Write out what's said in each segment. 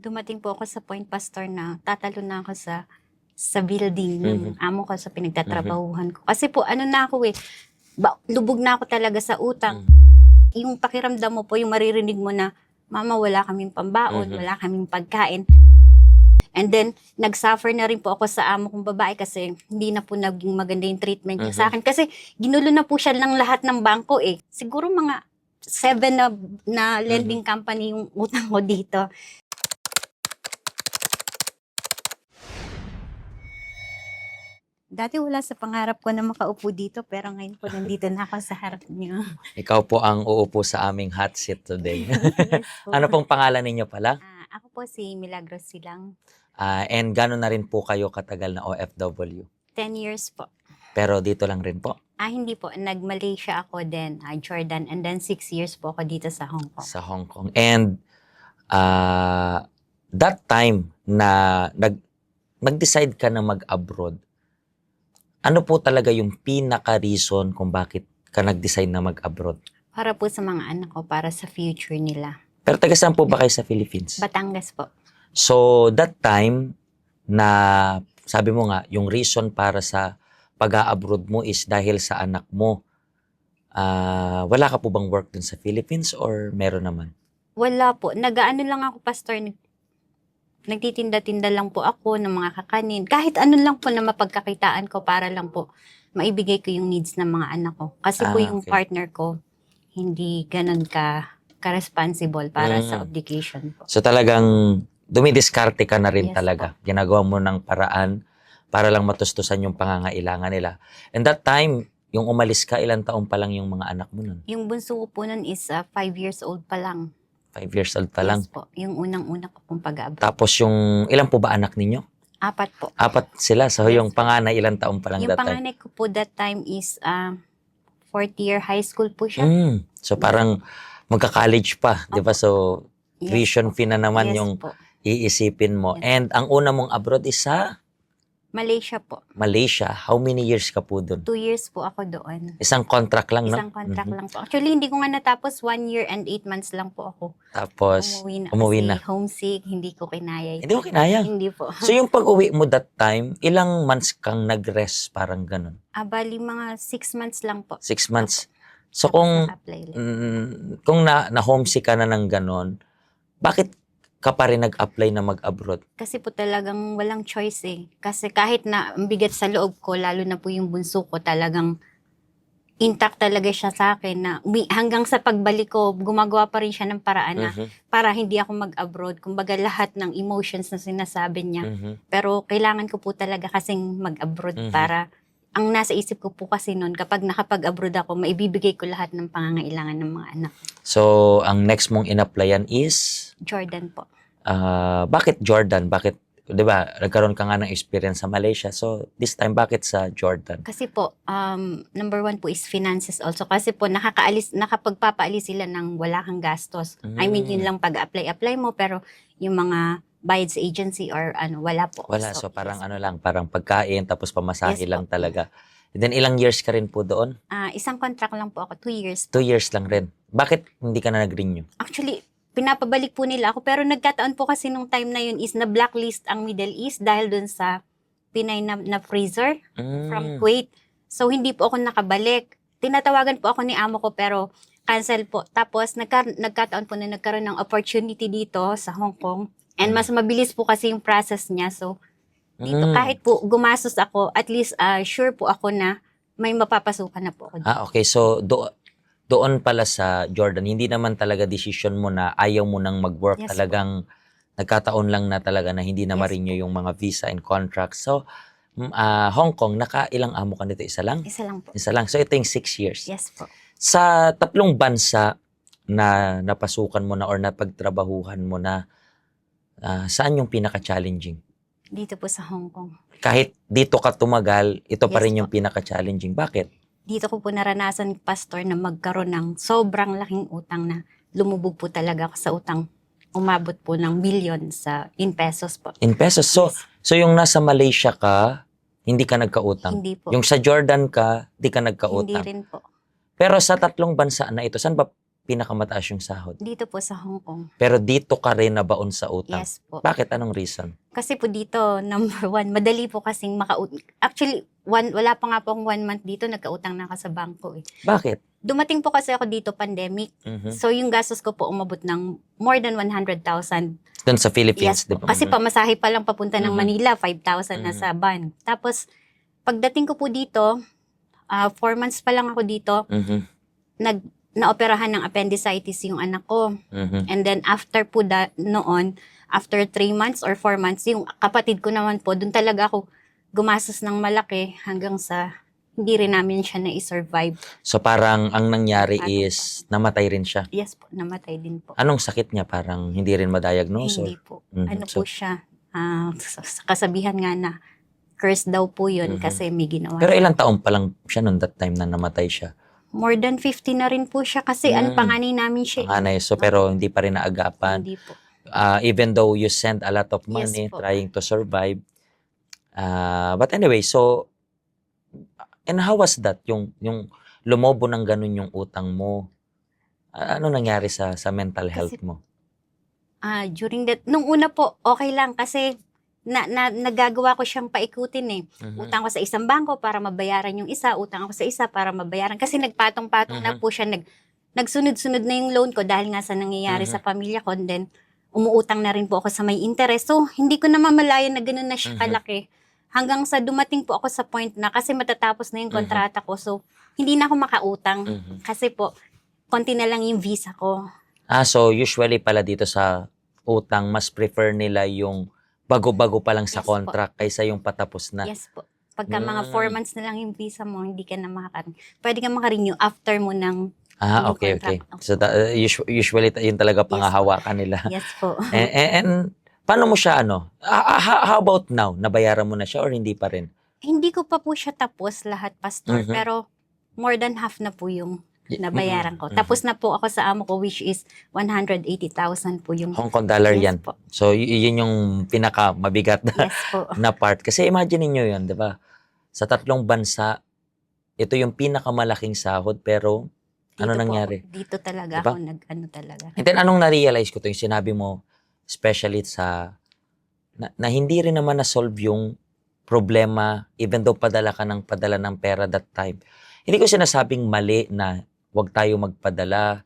dumating po ako sa point, Pastor, na tatalo na ako sa building ng amo ko sa pinagtatrabahuhan ko. Kasi po, ano na ako lubog na ako talaga sa utang. Yung pakiramdam mo po, yung maririnig mo na, Mama, wala kaming pambaon, wala kaming pagkain. And then, nagsuffer na rin po ako sa amo kong babae kasi hindi na po naging maganda yung treatment niya sa akin. Kasi ginulo na po siya ng lahat ng bangko eh. Siguro mga 7 na lending company yung utang ko dito. Dati wala sa pangarap ko na makaupo dito, pero ngayon po nandito na ako sa harap niyo. Ikaw po ang uupo sa aming hot seat today. Yes po. Ano pong pangalan ninyo pala? Ako po si Milagros Silang. And gano'n na rin po kayo katagal na OFW? 10 years po. Pero dito lang rin po? Hindi po. Nag-Malaysia ako then, Jordan, and then 6 years po ako dito sa Hong Kong. Sa Hong Kong. And that time na nag-decide ka na mag-abroad, ano po talaga yung pinaka-reason kung bakit ka nag-decide na mag-abroad? Para po sa mga anak ko, para sa future nila. Pero taga saan po ba kayo sa Philippines? Batangas po. So, that time na sabi mo nga, yung reason para sa pag-a-abroad mo is dahil sa anak mo. Wala ka po bang work dun sa Philippines or meron naman? Wala po. Nag-ano lang ako, Pastor. Nagtitinda-tinda lang po ako ng mga kakanin. Kahit ano lang po na mapagkakitaan ko para lang po maibigay ko yung needs ng mga anak ko. Kasi po yung partner ko, hindi ganun ka-responsible para sa obligation po. So talagang dumidiskarte ka na rin Yes, talaga. Ginagawa mo ng paraan para lang matustusan yung pangangailangan nila. And that time, yung umalis ka, ilang taon pa lang yung mga anak mo nun? Yung bunso ko po nun is 5 years old pa lang. 5 years old pa lang. Yes po. Yung unang-una ko pong pag-abroad. Tapos yung, ilan po ba anak ninyo? 4 po. 4 sila. So Yes, yung panganay, ilang taon pa lang Yung that time? panganay ko po that time is 4th year high school po siya. So parang magka-college pa, di ba? So Yes tuition fee na naman Yes yung po. iisipin mo. Yes. And ang una mong abroad is sa Malaysia po. Malaysia. How many years ka po doon? 2 years po ako doon. Isang contract lang, no? Isang contract lang po. Actually, hindi ko nga natapos. 1 year and 8 months lang po ako. Tapos, Umuwi na. Kasi homesick, hindi ko kinaya. Hindi mo kinaya? Hindi po. So yung pag-uwi mo that time, ilang months kang nag-rest? Parang ganun. Bali mga 6 months lang po. 6 months. So Tapos kung naka-apply lang. kung na-homesick ka na ng ganun, bakit ka pa rin nag-apply na mag-abroad? Kasi po talagang walang choice eh. Kasi kahit na ang bigat sa loob ko, lalo na po yung bunso ko, talagang intact talaga siya sa akin na hanggang sa pagbalik ko, gumagawa pa rin siya ng paraan na para hindi ako mag-abroad. Kumbaga lahat ng emotions na sinasabi niya. Pero kailangan ko po talaga kasing mag-abroad para ang nasa isip ko po kasi noon, kapag nakapag-abroad ako, maibibigay ko lahat ng pangangailangan ng mga anak. So, ang next mong in-applyan is? Jordan po. Bakit Jordan? Bakit, di ba, nagkaroon ka nga ng experience sa Malaysia. So, this time, bakit sa Jordan? Kasi po, number 1 po is finances also. Kasi po, nakapagpapaalis sila ng wala kang gastos. I mean, yun lang pag-apply mo, pero yung mga bayad sa agency or wala po. Wala. So, parang ano lang, parang pagkain, tapos pamasahe Yes lang po. talaga. And then, ilang years ka rin po doon? Isang contract lang po ako, 2 years. 2 years lang rin. Bakit hindi ka na nag-renew? Actually, pinapabalik po nila ako. Pero nagkataon po kasi nung time na yun is na-blacklist ang Middle East dahil dun sa Pinay na freezer from Kuwait. So, hindi po ako nakabalik. Tinatawagan po ako ni amo ko pero cancel po. Tapos, nagkataon po na nagkaroon ng opportunity dito sa Hong Kong. And mas mabilis po kasi yung process niya. So, dito kahit po gumastos ako, at least sure po ako na may mapapasukan na po ako dito. Okay. So, doon pala sa Jordan, hindi naman talaga decision mo na ayaw mo nang mag-work. Yes, Talagang nagkataon lang na talaga na hindi na Yes, ma-renew yung mga visa and contracts. So, Hong Kong, nakailang amo ka nito? Isa lang? Isa lang po. Isa lang. So, ito yung 6 years. Yes po. Sa 3 bansa na napasukan mo na or napagtrabahuhan mo na, saan yung pinaka-challenging? Dito po sa Hong Kong. Kahit dito ka tumagal, ito pa Yes rin yung po. pinaka-challenging. Bakit? Dito ko po naranasan, Pastor, na magkaroon ng sobrang laking utang na lumubog po talaga ako sa utang. Umabot po ng billion in pesos po. In pesos. So, Yes. so yung nasa Malaysia ka, hindi ka nagkautang. Hindi po. Yung sa Jordan ka, hindi ka Hindi nagkautang. rin po. Pero sa 3 bansa na ito, saan ba pinakamataas yung sahod? Dito po sa Hong Kong. Pero dito ka rin nabaon sa utang. Yes po. Bakit? Anong reason? Kasi po dito, number one, madali po kasing Actually, wala pa nga po akong 1 month dito, nagkautang na ako sa bangko eh. Bakit? Dumating po kasi ako dito pandemic. Mhm. So yung gastos ko po umabot ng more than 100,000. Doon sa Philippines, Yes di po. ba? Kasi pamasahe pa lang papunta ng Mhm. Manila, 5,000 na Mhm. sa van. Tapos, pagdating ko po dito, 4 months pa lang ako dito, Mhm. naoperahan ng appendicitis yung anak ko. Mhm. And then after po noon, after 3 months or 4 months, yung kapatid ko naman po, dun talaga ako gumastos ng malaki hanggang sa hindi rin namin siya na-survive. So parang ang nangyari Ano is namatay rin siya. Yes po, namatay din po. Anong sakit niya? Parang hindi rin ma-diagnose? Hindi Or? po. Mhm. Ano So, po siya, sa kasabihan nga na curse daw po yun Mhm. kasi may ginawa. pero ilang taon pa lang siya noon that time na namatay siya? More than 50 na rin po siya kasi panganay namin siya. Panganay. So pero hindi pa rin naagapan. Hindi po. Even though you sent a lot of Yes money po. trying to survive. But anyway, so and how was that? Yung lumobo ng ganun yung utang mo. Ano nangyari sa mental health mo? During that, nung una po, okay lang kasi nagagawa ko siyang paikutin eh. Mhm. Utang ko sa isang bangko para mabayaran yung isa, utang ako sa isa para mabayaran. Kasi nagpatong-patong na Mhm. po siya, nagsunod-sunod na yung loan ko dahil nga sa nangyayari Mhm. sa pamilya ko. And then, umuutang na rin po ako sa may interest. So, hindi ko na mamalayan na ganun na siya Mhm. kalaki. Hanggang sa dumating po ako sa point na kasi matatapos na yung Mhm. kontrata ko. So, hindi na ako makautang. Mhm. Kasi po, konti na lang yung visa ko. So usually pala dito sa utang, mas prefer nila yung bago-bago pa lang sa Yes po. contract kaysa yung patapos na. Yes po. Pagka mga 4 Mm. months na lang yung visa mo, hindi ka na pwede ka makarenew after mo ng yung Okay. contract. So usually yun talaga pangahawakan nila. Yes po. And paano mo siya how about now? Nabayaran mo na siya or hindi pa rin? Hindi ko pa po siya tapos lahat, Pastor, Mhm. pero more than half na po yung nabayaran ko. Mhm. Tapos na po ako sa amo ko, which is 180,000 po yung Hong Kong dollar yes yan. po. So yun yung pinaka mabigat Yes po. na part. Kasi imagine niyo yun, di ba? Sa 3 bansa, ito yung pinakamalaking sahod pero ano Dito po nangyari? dito talaga Diba? ako talaga. And then anong na-realize ko to yung sinabi mo, especially na hindi rin naman na-solve yung problema even though padala ng pera that time. Hindi ko sinasabing mali na wag tayo magpadala.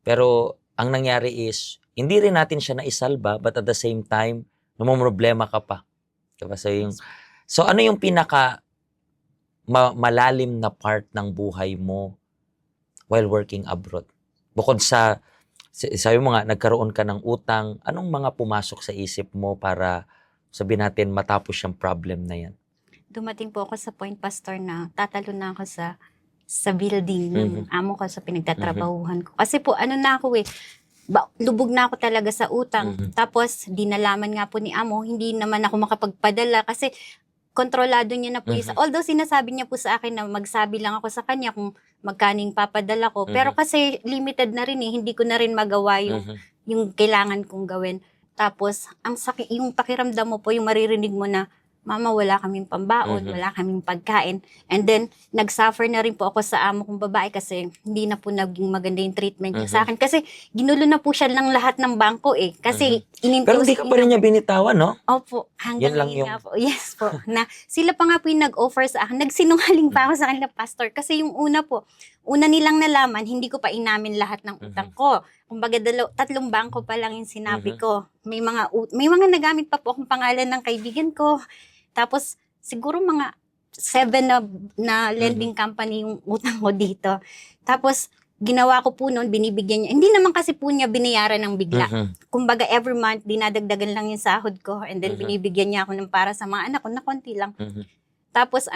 Pero ang nangyari is, hindi rin natin siya naisalba but at the same time, namomroblema ka pa. Diba? So ano yung pinaka malalim na part ng buhay mo while working abroad? Bukod sa, sabi mo nga, nagkaroon ka ng utang, anong mga pumasok sa isip mo para sabihin natin matapos yung problem na yan? Dumating po ako sa point, Pastor, na tatalo na ako sa building ng amo ko sa pinagtatrabahuhan ko. Kasi po, na ako eh, lubog na ako talaga sa utang. Tapos, di nalaman nga po ni amo, hindi naman ako makapagpadala kasi kontrolado niya na po isa. Although sinasabi niya po sa akin na magsabi lang ako sa kanya kung magkaning papadala ko. Pero kasi limited na rin eh, hindi ko na rin magawa yung kailangan kong gawin. Tapos, ang sakit, yung pakiramdam mo po, yung maririnig mo na, Mama, wala kaming pambaon, wala kaming pagkain. And then, nagsuffer na rin po ako sa amo kong babae kasi hindi na po naging maganda yung treatment niya sa akin. Kasi ginulo na po siya ng lahat ng bangko eh. Kasi Pero hindi ka pa rin niya binitawan, no? Opo, hanggang Yan lang ngayon yung- nga po. Yes po. Na sila pa nga po yung nag-offer sa akin. Nagsinungaling pa ako sa kanila, Pastor. Kasi yung una nilang nalaman, hindi ko pa inamin lahat ng utang ko. Kumbaga, 3 bangko pa lang yung sinabi ko. May mga nagamit pa po akong pangalan ng kaibigan ko. Tapos, siguro mga 7 na lending company yung utang ko dito. Tapos, ginawa ko po noon, binibigyan niya. Hindi naman kasi po niya binayaran ng bigla. Kumbaga, every month, dinadagdagan lang yung sahod ko. And then, binibigyan niya ako ng para sa mga anak ko na konti lang. Tapos,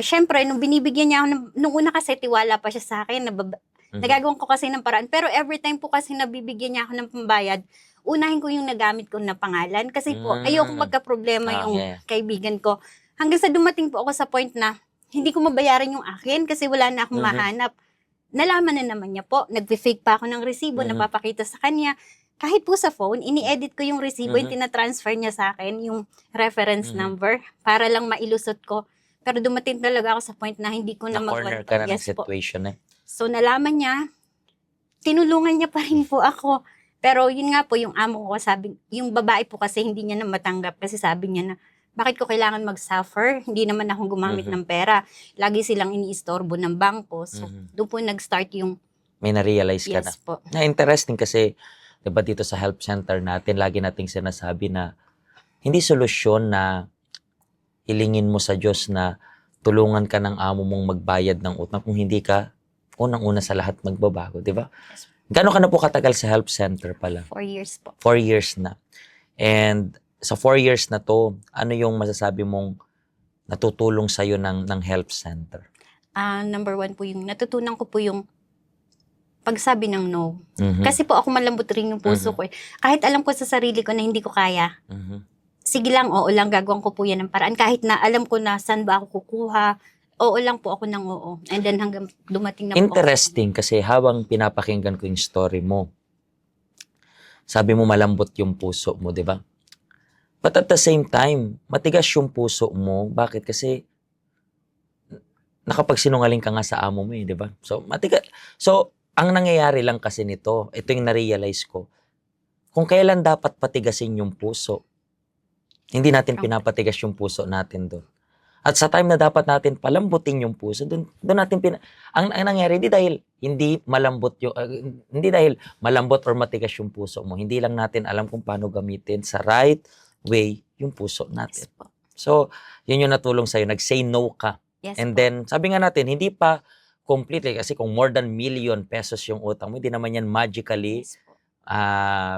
syempre, nung binibigyan niya ako, nung una kasi tiwala pa siya sa akin, nagagawan ko kasi ng paraan. Pero every time po kasi nabibigyan niya ako ng pambayad, unahin ko yung nagamit ko na pangalan. Kasi po, ayoko magka-problema yung kaibigan ko. Hanggang sa dumating po ako sa point na hindi ko mabayaran yung akin kasi wala na akong mahanap. Nalaman na naman niya po. Nag-fake pa ako ng resibo, napapakita sa kanya. Kahit po sa phone, ini-edit ko yung resibo, yung tinatransfer niya sa akin, yung reference number, para lang mailusot ko. Pero dumating talaga ako sa point na hindi ko na Na-corner ka na ng Yes po. situation eh. So, nalaman niya, tinulungan niya pa rin po ako. Pero yun nga po, yung amo ko, sabi, yung babae po kasi hindi niya na matanggap kasi sabi niya na, bakit ko kailangan mag-suffer? Hindi naman akong gumamit ng pera. Lagi silang iniistorbo ng bangko. So, doon po nag-start yung, May na-realize ka na. yes po. Na interesting kasi, diba dito sa help center natin, lagi nating sinasabi na hindi solusyon na hilingin mo sa Diyos na tulungan ka ng amo mong magbayad ng utang kung hindi ka unang-una sa lahat magbabago, di ba? Yes. Gano'n ka na po katagal sa help center pala? 4 years po. 4 years na. And sa 4 years na to, ano yung masasabi mong natutulong sa'yo ng help center? Number 1 po yung, natutunan ko po yung pagsabi ng no. Mhm. Kasi po ako malambot rin yung puso ko eh. Kahit alam ko sa sarili ko na hindi ko kaya, Mhm. sige lang, oo lang, gagawin ko po yan ng paraan. Kahit na alam ko na saan ba ako kukuha, oo lang po ako ng oo. And then hanggang dumating na po ako. Interesting kasi habang pinapakinggan ko yung story mo, sabi mo malambot yung puso mo, di ba? But at the same time, matigas yung puso mo. Bakit? Kasi nakapagsinungaling ka nga sa amo mo eh, di ba? So, matigas. So, ang nangyayari lang kasi nito, ito yung na-realize ko, kung kailan dapat patigasin yung puso, hindi natin Okay. pinapatigas yung puso natin doon. At sa time na dapat natin palambutin yung puso, doon natin ang nangyayari hindi dahil malambot or matigas yung puso mo. Hindi lang natin alam kung paano gamitin sa right way yung puso Yes natin. po. So, yun yung natulong sa'yo. Nag-say no ka. Yes And po. then, sabi nga natin, hindi pa completely kasi kung more thangen pesos yung utang mo, hindi naman yan magically. Yes po.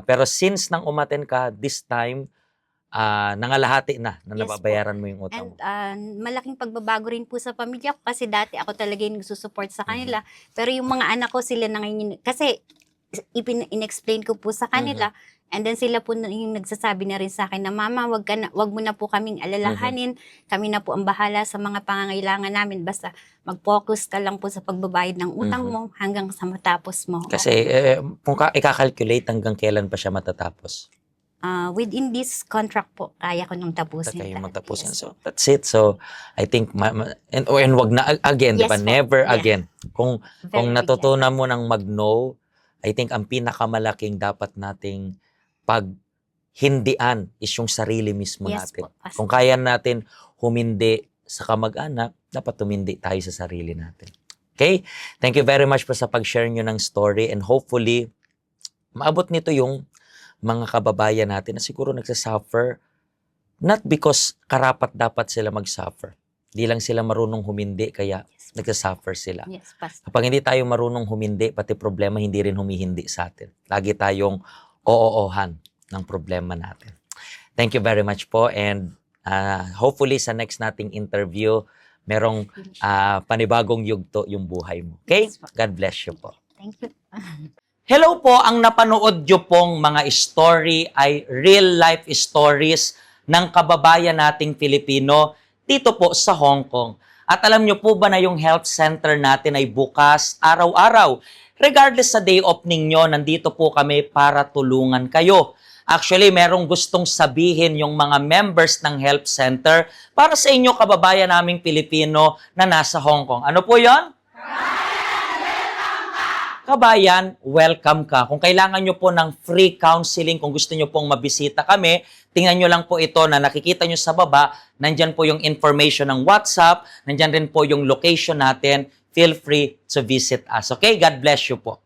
Pero since nang umaten ka, this time, nangalahati na Yes po. nababayaran mo yung utang And mo. malaking pagbabago rin po sa pamilya ko kasi dati ako talaga yung nagsusupport sa kanila. Pero yung mga anak ko sila na ngayon, kasi in-explain ko po sa kanila. And then sila po yung nagsasabi na rin sa akin na, Mama, wag mo na po kaming alalahanin. Kami na po ang bahala sa mga pangangailangan namin. Basta mag-focus ka lang po sa pagbabayad ng utang mo hanggang sa matapos mo. Kasi kung ika-calculate hanggang kailan pa siya matatapos. Within this contract po, kaya ko nung tapusin. Kayo magtapusin. Yes So, po. that's it. So, I think, and wag na again, di Yes ba? po. Never Yeah. again. Kung Very natutunan mo ng mag-no, I think ang pinakamalaking dapat nating paghindian is yung sarili mismo Yes natin. po, Pastor. Kung kaya natin humindi sa kamag-anak, dapat tumindi tayo sa sarili natin. Okay? Thank you very much po sa pag-share nyo ng story and hopefully, maabot nito yung mga kababayan natin na siguro nagsasuffer not because karapat dapat sila mag-suffer. Di lang sila marunong humindi kaya nagsasuffer sila. Yes, Pastor. Kapag hindi tayo marunong humindi, pati problema hindi rin humihindi sa atin. Lagi tayong oo-ohan ng problema natin. Thank you very much po and hopefully sa next nating interview, merong panibagong yugto yung buhay mo. Okay? Yes, po. God bless you po. Thank you. Hello po, ang napanood nyo pong mga story ay real life stories ng kababayan nating Pilipino dito po sa Hong Kong. At alam nyo po ba na yung health center natin ay bukas araw-araw? Regardless sa day off ninyo, nandito po kami para tulungan kayo. Actually, merong gustong sabihin yung mga members ng health center para sa inyo kababayan naming Pilipino na nasa Hong Kong. Ano po yon? Kabayan, welcome ka. Kung kailangan nyo po ng free counseling, kung gusto nyo pong mabisita kami, tingnan nyo lang po ito na nakikita nyo sa baba. Nandyan po yung information ng WhatsApp. Nandyan rin po yung location natin. Feel free to visit us. Okay? God bless you po.